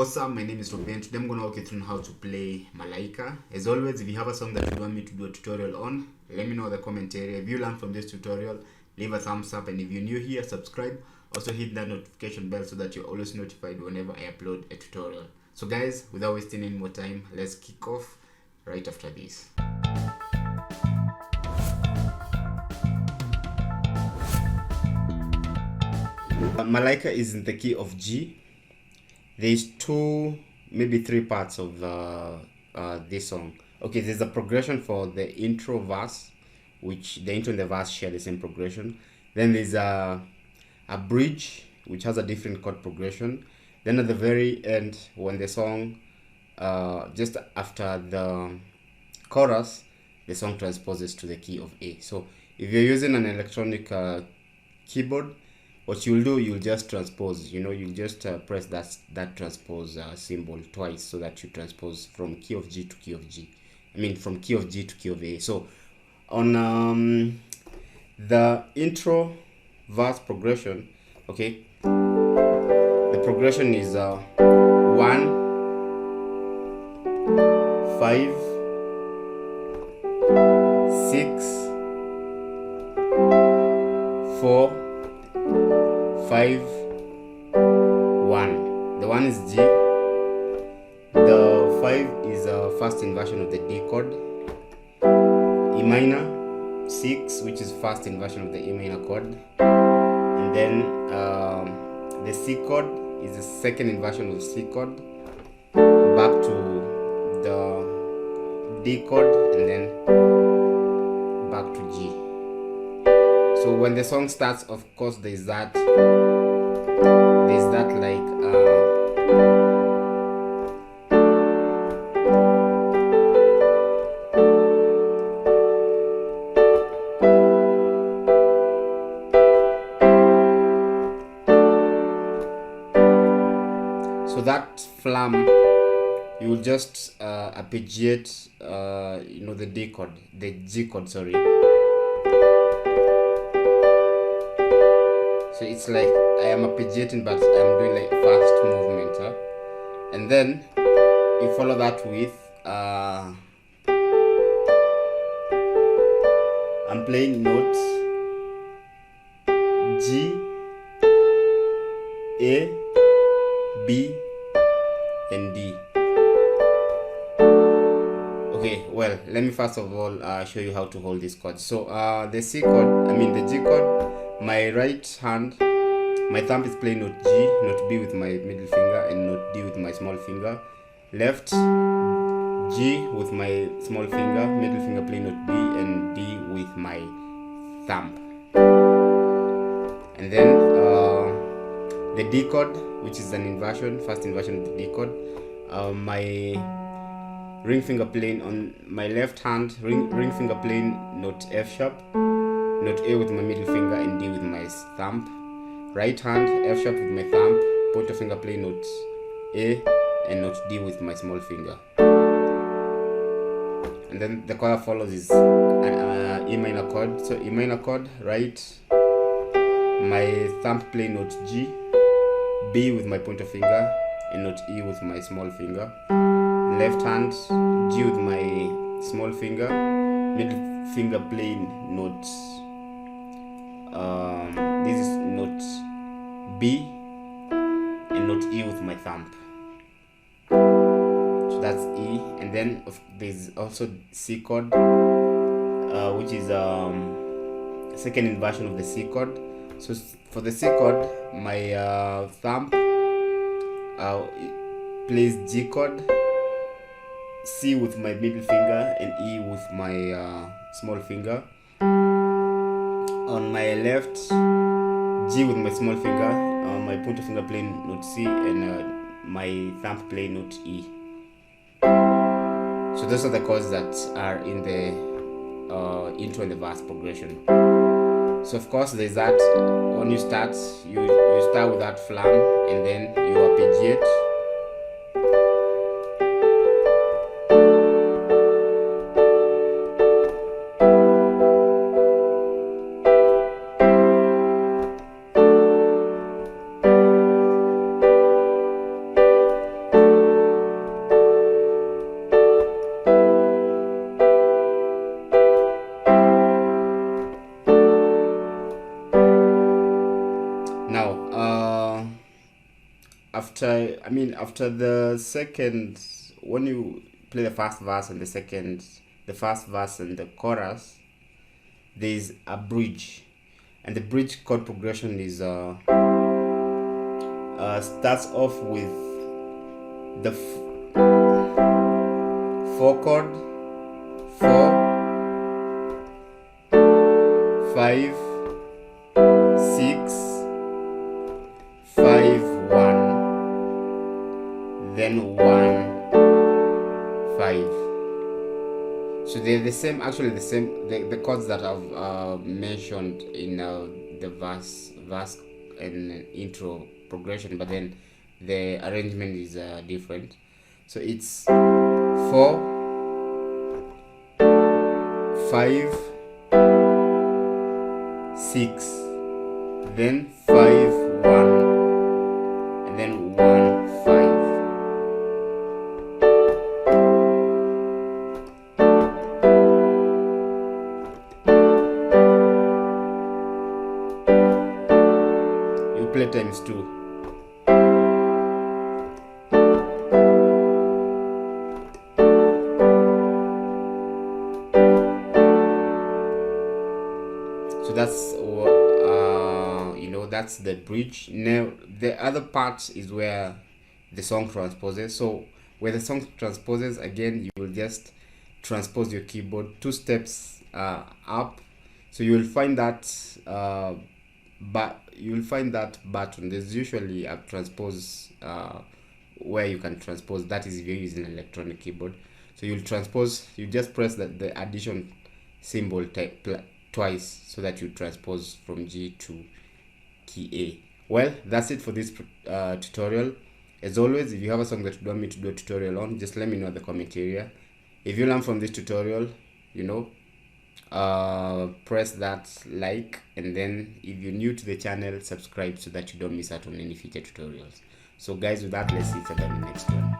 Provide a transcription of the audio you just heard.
what's up? My name is Ruben. Today I'm going to walk you through how to play Malaika. As always, if you have a song that you want me to do a tutorial on, let me know in the comment area. If you learned from this tutorial, leave a thumbs up, and if you're new here, subscribe. Also hit that notification bell so that you're always notified whenever I upload a tutorial. So guys, without wasting any more time, let's kick off right after this. Malaika is in the key of G. There's two, maybe three parts of this song. Okay, there's a progression for the intro verse, which the intro and the verse share the same progression. Then there's a bridge, which has a different chord progression. Then at the very end, when the song, just after the chorus, the song transposes to the key of A. So if you're using an electronic keyboard, what you'll do, you'll just transpose, you'll just press that transpose symbol twice so that you transpose from key of G to key of G. From key of G to key of A. So on the intro verse progression, okay, the progression is 1, 5, 6, 4, 5, 1. The 1 is G. The 5 is a first inversion of the D chord. E minor, 6, which is first inversion of the E minor chord. And then the C chord is the second inversion of the C chord. Back to the D chord and then back to G. So when the song starts, of course, there's that like so that flam, you will just arpeggiate the D chord, the G chord, sorry. So it's like I am arpeggiating, but I'm doing like fast movement, huh? And then you follow that with I'm playing notes G, A, B, and D. Okay, well, let me first of all show you how to hold this chord. So the C chord, the G chord, my right hand, my thumb is playing note G, note B with my middle finger, and note D with my small finger. Left, G with my small finger, middle finger playing note B, and D with my thumb. And then the D chord, which is an inversion, first inversion of the D chord. My ring finger playing on my left hand, ring finger playing note F sharp, note A with my middle finger, and D with my thumb. Right hand, F sharp with my thumb, pointer finger playing note A, and note D with my small finger. And then the chord follows is an E minor chord. So E minor chord, right, my thumb playing note G, B with my pointer finger, and note E with my small finger. Left hand, G with my small finger, middle finger playing note this is note B, and note E with my thumb. So that's E. And then there's also C chord, which is second inversion of the C chord. So for the C chord, my thumb plays G chord, C with my middle finger, and E with my small finger. On my left, G with my small finger, my pointer finger playing note C, and my thumb playing note E. So those are the chords that are in the intro and the verse progression. So of course there's that, when you start, you start with that flam, and then you arpeggiate. after the second, when you play the first verse and the first verse and the chorus, there's a bridge, and the bridge chord progression is starts off with the 4 chord, 4, 5, 6, 5, 1, then 1, 5. So they're the same, actually the same, the chords that I've mentioned in the verse and intro progression, but then the arrangement is different. So it's 4, 5, 6, then 5, 1, and then 1, 5. You play times 2. So that's that's the bridge. Now the other part is where the song transposes. So where the song transposes, again, you will just transpose your keyboard 2 steps up. So you will find that button. There's usually a transpose where you can transpose. That is if you're using an electronic keyboard. So you'll transpose. You just press the addition symbol twice, so that you transpose from G to key A. Well, that's it for this tutorial. As always, if you have a song that you want me to do a tutorial on, just let me know in the comment area. If you learn from this tutorial, press that like, and then if you're new to the channel, subscribe so that you don't miss out on any future tutorials. So guys, with that, let's see each other in the next one.